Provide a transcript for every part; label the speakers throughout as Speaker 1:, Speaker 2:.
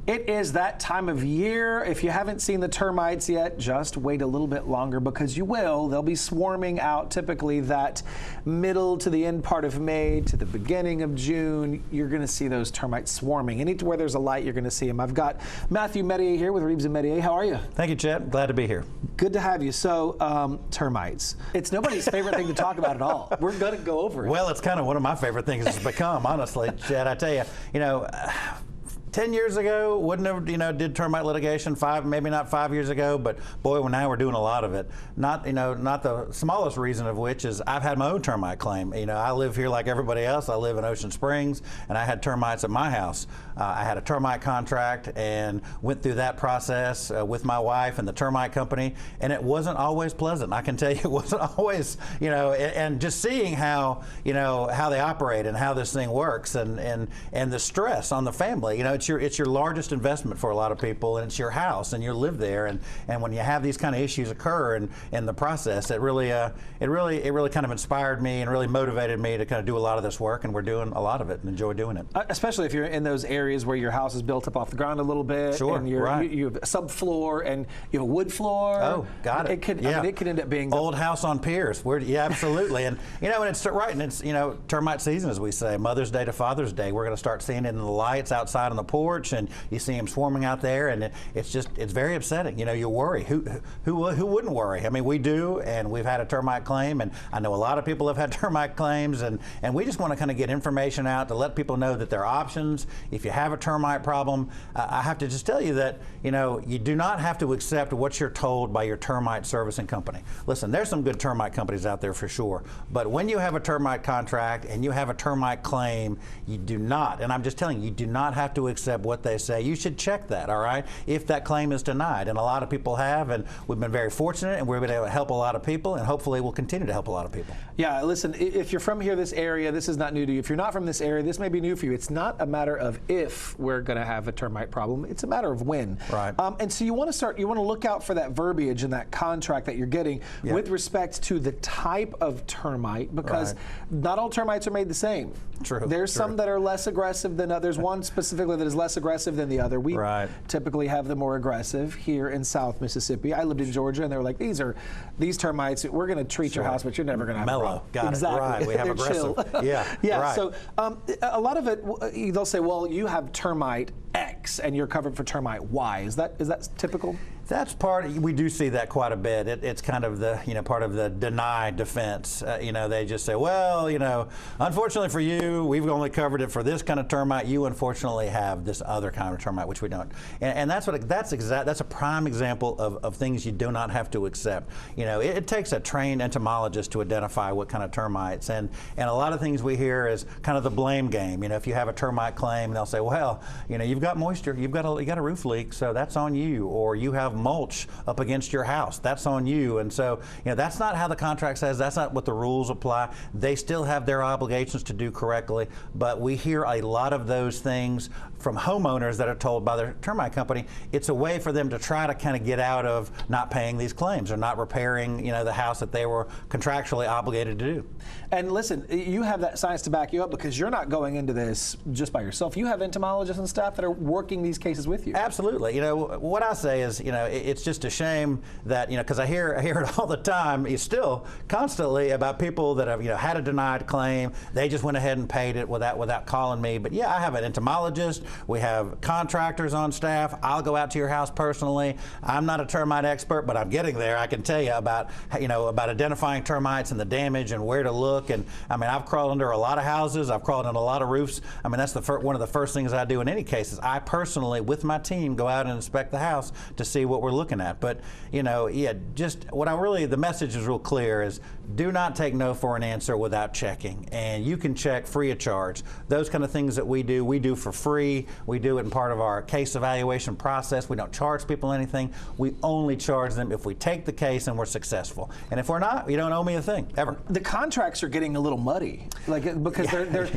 Speaker 1: It is that time of year. If you haven't seen the termites yet, just wait a little bit longer because you will. They'll be swarming out typically that middle to the end part of May to the beginning of June. You're going to see those termites swarming. Anywhere there's a light, you're going to see them. I've got Mestayer here with Reeves and Mestayer. How are you?
Speaker 2: Thank you, Chet. Glad to be here.
Speaker 1: Good to have you. So, termites. It's nobody's favorite thing to talk about at all. We're going to go over it.
Speaker 2: Well, it's kind of one of my favorite things it's become, honestly, Chet. I tell you, 10 years ago, wouldn't have, did termite litigation, maybe not 5 years ago, but boy, now we're doing a lot of it. Not the smallest reason of which is I've had my own termite claim. I live here like everybody else. I live in Ocean Springs, and I had termites at my house. I had a termite contract and went through that process with my wife and the termite company, and it wasn't always pleasant. I can tell you it wasn't always, and just seeing how, how they operate and how this thing works and the stress on the family. It's your largest investment for a lot of people, and it's your house, and you live there, and when you have these kind of issues occur in the process, it really kind of inspired me and really motivated me to kind of do a lot of this work, and we're doing a lot of it and enjoy doing it.
Speaker 1: Especially if you're in those areas where your house is built up off the ground a little bit,
Speaker 2: sure,
Speaker 1: and
Speaker 2: right.
Speaker 1: you have a subfloor and you have a wood floor.
Speaker 2: Oh, got it.
Speaker 1: It could,
Speaker 2: yeah.
Speaker 1: It could end up being
Speaker 2: old house on piers. Yeah, absolutely. And and it's right, and it's termite season, as we say, Mother's Day to Father's Day. We're going to start seeing it in the lights outside on the porch, and you see them swarming out there, and it's very upsetting. You worry. Who wouldn't worry? I mean, we do, and we've had a termite claim, and I know a lot of people have had termite claims, and we just want to kind of get information out to let people know that there are options. If you have a termite problem, I have to just tell you that you do not have to accept what you're told by your termite servicing company. Listen, there's some good termite companies out there for sure, but when you have a termite contract and you have a termite claim, you do not, and I'm just telling you, you do not have to accept what they say. You should check that, all right, if that claim is denied, and a lot of people have, and we've been very fortunate, and we've been able to help a lot of people, and hopefully we'll continue to help a lot of people.
Speaker 1: Yeah, listen, if you're from here, this area, this is not new to you. If you're not from this area, this may be new for you. It's not a matter of if we're going to have a termite problem, it's a matter of when.
Speaker 2: Right.
Speaker 1: And so you want to look out for that verbiage in that contract that you're getting with respect to the type of termite, because not all termites are made the same.
Speaker 2: True.
Speaker 1: There's some that are less aggressive than others. One specifically that is less aggressive than the other. We typically have the more aggressive here in South Mississippi. I lived in Georgia, and they were like, these termites, we're going to treat your house, but you're never going to have
Speaker 2: mellow.
Speaker 1: a problem.
Speaker 2: Got
Speaker 1: exactly.
Speaker 2: it. Right. We have aggressive.
Speaker 1: Yeah.
Speaker 2: Right.
Speaker 1: So a lot of it, they'll say, well, you have termite X and you're covered for termite Y. Is that typical?
Speaker 2: That's we do see that quite a bit. It's kind of the, part of the deny defense. They just say, well, unfortunately for you, we've only covered it for this kind of termite. You unfortunately have this other kind of termite, which we don't. And that's a prime example of things you do not have to accept. It takes a trained entomologist to identify what kind of termites. And a lot of things we hear is kind of the blame game. If you have a termite claim, they'll say, well, you've got moisture, you got a roof leak, so that's on you. Or you have mulch up against your house, that's on you. And so that's not how the contract says, that's not what the rules apply. They still have their obligations to do correctly, but we hear a lot of those things from homeowners that are told by their termite company. It's a way for them to try to kind of get out of not paying these claims or not repairing the house that they were contractually obligated to do.
Speaker 1: And listen, you have that science to back you up, because you're not going into this just by yourself. You have entomologists and staff that are working these cases with you.
Speaker 2: Absolutely. What I say is, it's just a shame that, because I hear it all the time, it's still constantly about people that have, had a denied claim. They just went ahead and paid it without calling me. But yeah, I have an entomologist. We have contractors on staff. I'll go out to your house personally. I'm not a termite expert, but I'm getting there. I can tell you about identifying termites and the damage and where to look. And I mean, I've crawled under a lot of houses. I've crawled under a lot of roofs. I mean, that's one of the first things I do in any case is I personally, with my team, go out and inspect the house to see what we're looking at. But the message is real clear is do not take no for an answer without checking. And you can check free of charge. Those kind of things that we do for free. We do it in part of our case evaluation process. We don't charge people anything. We only charge them if we take the case and we're successful. And if we're not, you don't owe me a thing, ever.
Speaker 1: The contracts are getting a little muddy, because they're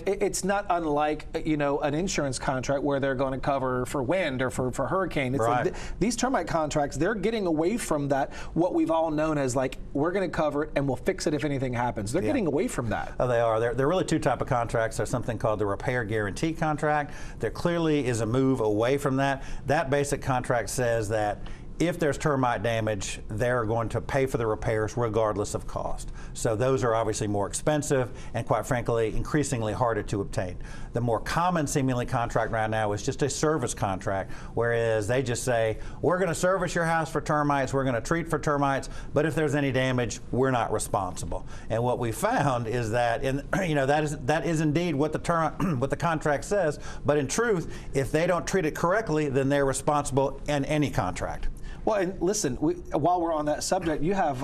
Speaker 1: it's not unlike an insurance contract where they're going to cover for wind or for hurricane. It's these termite contracts, they're getting away from that, what we've all known as we're going to cover cover it, and we'll fix it if anything happens. They're getting away from that.
Speaker 2: Oh, they are. There are really two types of contracts. There's something called the repair guarantee contract. There clearly is a move away from that. That basic contract says that if there's termite damage, they're going to pay for the repairs regardless of cost. So those are obviously more expensive and, quite frankly, increasingly harder to obtain. The more common seemingly contract right now is just a service contract, whereas they just say, we're going to service your house for termites, we're going to treat for termites, but if there's any damage, we're not responsible. And what we found is that, that is indeed what the contract says, but in truth, if they don't treat it correctly, then they're responsible in any contract.
Speaker 1: Well, and listen, while we're on that subject, you have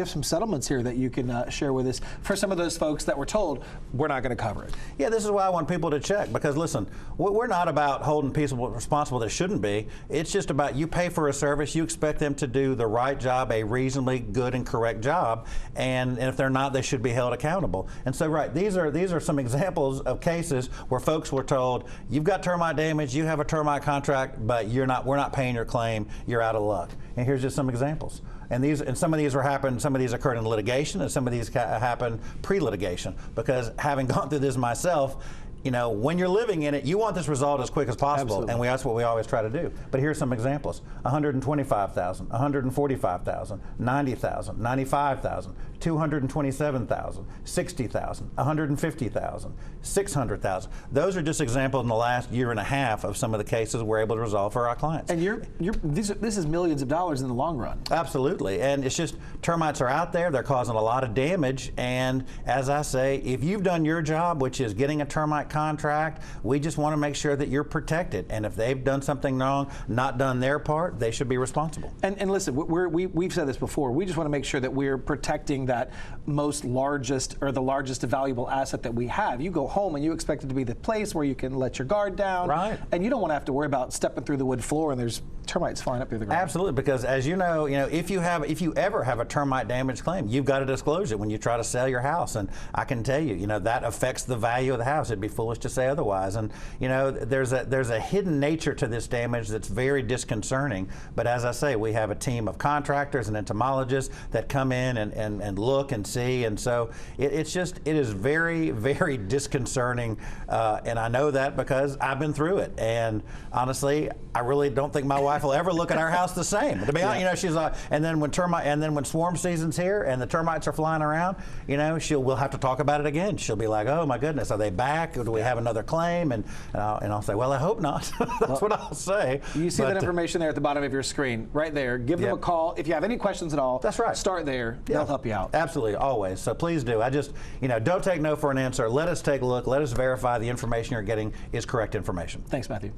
Speaker 1: some settlements here that you can share with us for some of those folks that were told we're not going to cover it.
Speaker 2: Yeah, this is why I want people to check, because listen, we're not about holding people responsible that shouldn't be. It's just about you pay for a service, you expect them to do the right job, a reasonably good and correct job, and if they're not, they should be held accountable. And so, right, these are some examples of cases where folks were told, you've got termite damage, you have a termite contract, but we're not paying your claim, you're out of luck. And here's just some examples. And some of these occurred in litigation, and some of these happened pre-litigation. Because having gone through this myself, when you're living in it, you want this resolved as quick as possible.
Speaker 1: Absolutely.
Speaker 2: And that's what we always try to do. But here's some examples: $125,000, $145,000, $90,000, $95,000, $227,000, $60,000, $150,000, $600,000. Those are just examples in the last year and a half of some of the cases we're able to resolve for our clients.
Speaker 1: And this is millions of dollars in the long run.
Speaker 2: Absolutely, and it's just termites are out there. They're causing a lot of damage, and as I say, if you've done your job, which is getting a termite contract, we just want to make sure that you're protected. And if they've done something wrong, not done their part, they should be responsible.
Speaker 1: And listen, we've said this before. We just want to make sure that we're protecting that the largest valuable asset that we have. You go home and you expect it to be the place where you can let your guard down.
Speaker 2: Right.
Speaker 1: And you don't want to have to worry about stepping through the wood floor and there's termites flying up through the ground.
Speaker 2: Absolutely, because as you know, if you ever have a termite damage claim, you've got to disclose it when you try to sell your house. And I can tell you, that affects the value of the house. It'd be foolish to say otherwise. And there's a hidden nature to this damage that's very disconcerting. But as I say, we have a team of contractors and entomologists that come in and look and see. And so it is very, very disconcerting. And I know that because I've been through it. And honestly, I really don't think my wife will ever look at our house the same. To be honest, she's like, and then when swarm season's here and the termites are flying around, we'll have to talk about it again. She'll be like, oh my goodness, are they back? Or do we have another claim? And I'll say, well, I hope not. That's what I'll say.
Speaker 1: You see that information there at the bottom of your screen, right there. Give them a call. If you have any questions at all,
Speaker 2: that's right.
Speaker 1: Start there. They'll help you out.
Speaker 2: Absolutely, always. So please do. Don't take no for an answer. Let us take a look. Let us verify the information you're getting is correct information.
Speaker 1: Thanks, Matthew.